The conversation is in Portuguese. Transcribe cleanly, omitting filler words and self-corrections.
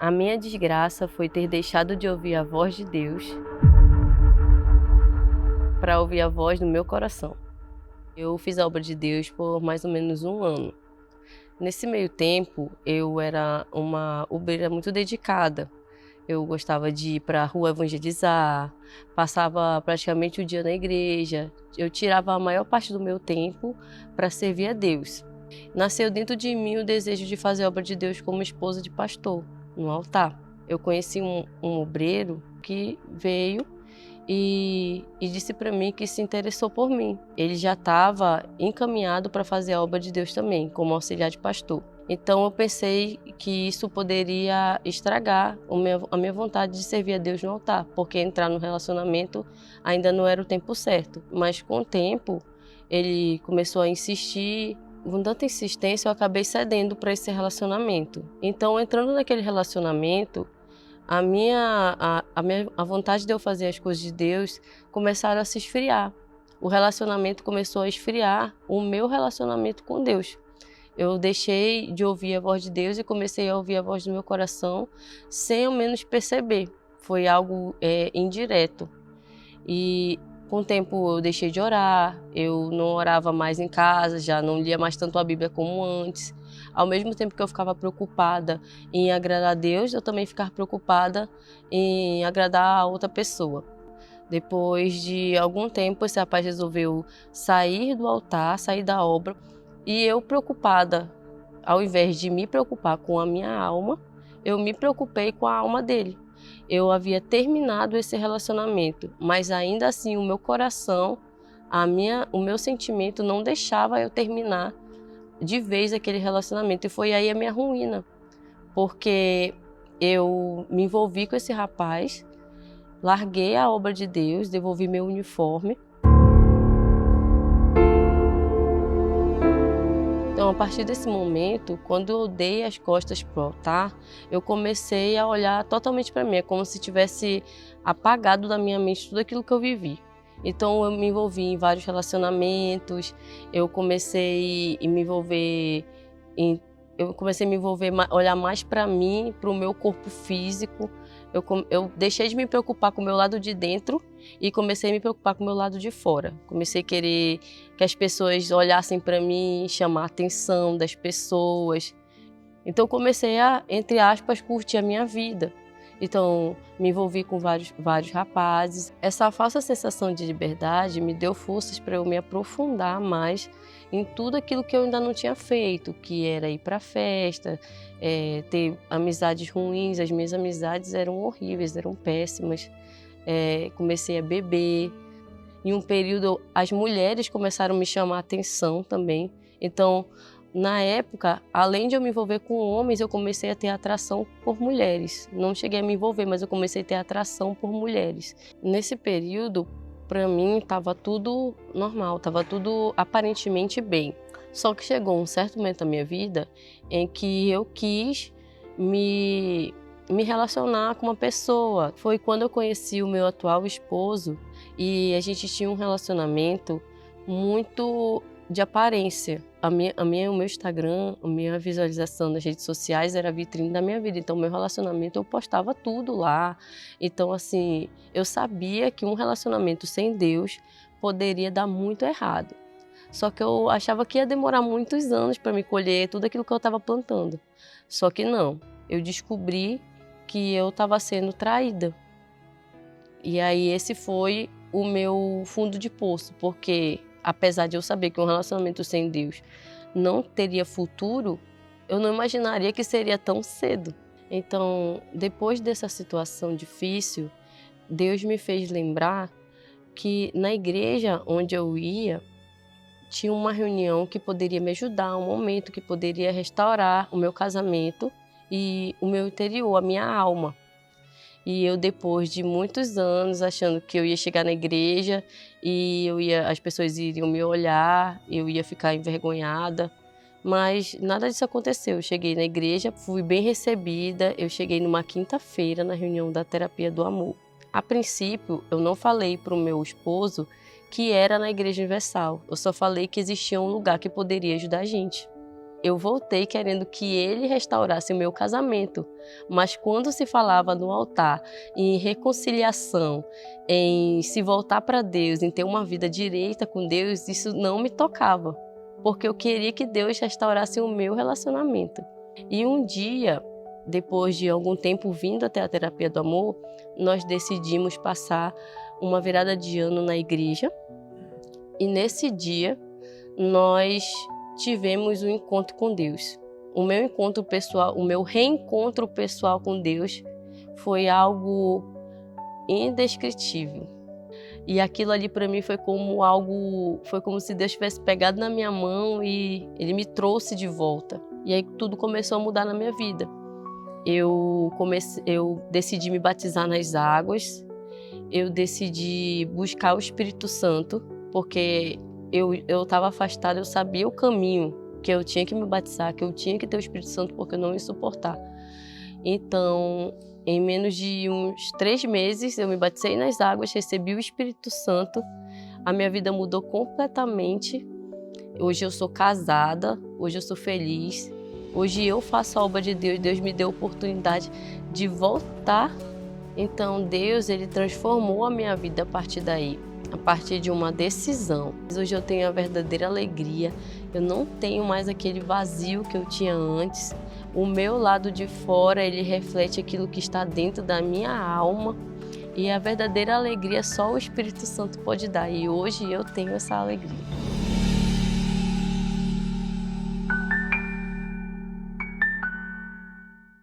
A minha desgraça foi ter deixado de ouvir a voz de Deus para ouvir a voz do meu coração. Eu fiz a obra de Deus por mais ou menos 1 ano. Nesse meio tempo, eu era uma obreira muito dedicada. Eu gostava de ir para a rua evangelizar, passava praticamente o dia na igreja. Eu tirava a maior parte do meu tempo para servir a Deus. Nasceu dentro de mim o desejo de fazer a obra de Deus como esposa de pastor, no altar. Eu conheci um obreiro que veio e disse para mim que se interessou por mim. Ele já estava encaminhado para fazer a obra de Deus também, como auxiliar de pastor. Então eu pensei que isso poderia estragar a minha vontade de servir a Deus no altar, porque entrar no relacionamento ainda não era o tempo certo. Mas com o tempo ele começou a insistir. Com tanta insistência, eu acabei cedendo para esse relacionamento. Então, entrando naquele relacionamento, a vontade de eu fazer as coisas de Deus começaram a se esfriar. O relacionamento começou a esfriar, o meu relacionamento com Deus. Eu deixei de ouvir a voz de Deus e comecei a ouvir a voz do meu coração sem ao menos perceber. Foi algo indireto. E com o tempo eu deixei de orar, eu não orava mais em casa, já não lia mais tanto a Bíblia como antes. Ao mesmo tempo que eu ficava preocupada em agradar a Deus, eu também ficava preocupada em agradar a outra pessoa. Depois de algum tempo, esse rapaz resolveu sair do altar, sair da obra, e eu preocupada, ao invés de me preocupar com a minha alma, eu me preocupei com a alma dele. Eu havia terminado esse relacionamento, mas ainda assim o meu coração, o meu sentimento não deixava eu terminar de vez aquele relacionamento. E foi aí a minha ruína, porque eu me envolvi com esse rapaz, larguei a obra de Deus, devolvi meu uniforme. Então, a partir desse momento, quando eu dei as costas para o altar, eu comecei a olhar totalmente para mim, é como se tivesse apagado da minha mente tudo aquilo que eu vivi. Então, eu me envolvi em vários relacionamentos, eu comecei a me envolver olhar mais para mim, para o meu corpo físico. Eu deixei de me preocupar com o meu lado de dentro e comecei a me preocupar com o meu lado de fora. Comecei a querer que as pessoas olhassem para mim, chamar a atenção das pessoas. Então comecei a, entre aspas, curtir a minha vida. Então me envolvi com vários rapazes. Essa falsa sensação de liberdade me deu forças para eu me aprofundar mais em tudo aquilo que eu ainda não tinha feito, que era ir para festa, ter amizades ruins. As minhas amizades eram horríveis, eram péssimas. Comecei a beber. Em um período, as mulheres começaram a me chamar a atenção também. Então, na época, além de eu me envolver com homens, eu comecei a ter atração por mulheres. Não cheguei a me envolver, mas eu comecei a ter atração por mulheres. Nesse período, para mim, estava tudo normal, estava tudo aparentemente bem. Só que chegou um certo momento da minha vida em que eu quis me relacionar com uma pessoa. Foi quando eu conheci o meu atual esposo e a gente tinha um relacionamento muito de aparência. O meu Instagram, a minha visualização nas redes sociais era a vitrine da minha vida. Então, meu relacionamento, eu postava tudo lá. Então, assim, eu sabia que um relacionamento sem Deus poderia dar muito errado. Só que eu achava que ia demorar muitos anos para me colher tudo aquilo que eu estava plantando. Só que não. Eu descobri que eu estava sendo traída. E aí esse foi o meu fundo de poço, porque apesar de eu saber que um relacionamento sem Deus não teria futuro, eu não imaginaria que seria tão cedo. Então, depois dessa situação difícil, Deus me fez lembrar que na igreja onde eu ia, tinha uma reunião que poderia me ajudar, um momento que poderia restaurar o meu casamento e o meu interior, a minha alma. E eu, depois de muitos anos, achando que eu ia chegar na igreja e as pessoas iriam me olhar, eu ia ficar envergonhada, mas nada disso aconteceu. Eu cheguei na igreja, fui bem recebida, eu cheguei numa quinta-feira na reunião da Terapia do Amor. A princípio, eu não falei para o meu esposo que era na Igreja Universal, eu só falei que existia um lugar que poderia ajudar a gente. eu voltei querendo que ele restaurasse o meu casamento, mas quando se falava no altar em reconciliação, em se voltar para Deus, em ter uma vida direita com Deus, isso não me tocava, porque eu queria que Deus restaurasse o meu relacionamento. E um dia, depois de algum tempo vindo até a terapia do amor, nós decidimos passar uma virada de ano na igreja, e nesse dia nós tivemos um encontro com Deus. O meu encontro pessoal, o meu reencontro pessoal com Deus foi algo indescritível. E aquilo ali para mim foi como se Deus tivesse pegado na minha mão e ele me trouxe de volta. E aí tudo começou a mudar na minha vida. Eu decidi me batizar nas águas. Eu decidi buscar o Espírito Santo, porque eu estava afastada, eu sabia o caminho, que eu tinha que me batizar, que eu tinha que ter o Espírito Santo, porque eu não ia suportar. Então, em menos de uns 3 meses, eu me batizei nas águas, recebi o Espírito Santo, a minha vida mudou completamente. Hoje eu sou casada, hoje eu sou feliz, hoje eu faço a obra de Deus, Deus me deu a oportunidade de voltar. Então, Deus, ele transformou a minha vida a partir daí, a partir de uma decisão. Hoje eu tenho a verdadeira alegria, eu não tenho mais aquele vazio que eu tinha antes. O meu lado de fora, ele reflete aquilo que está dentro da minha alma. E a verdadeira alegria só o Espírito Santo pode dar. E hoje eu tenho essa alegria.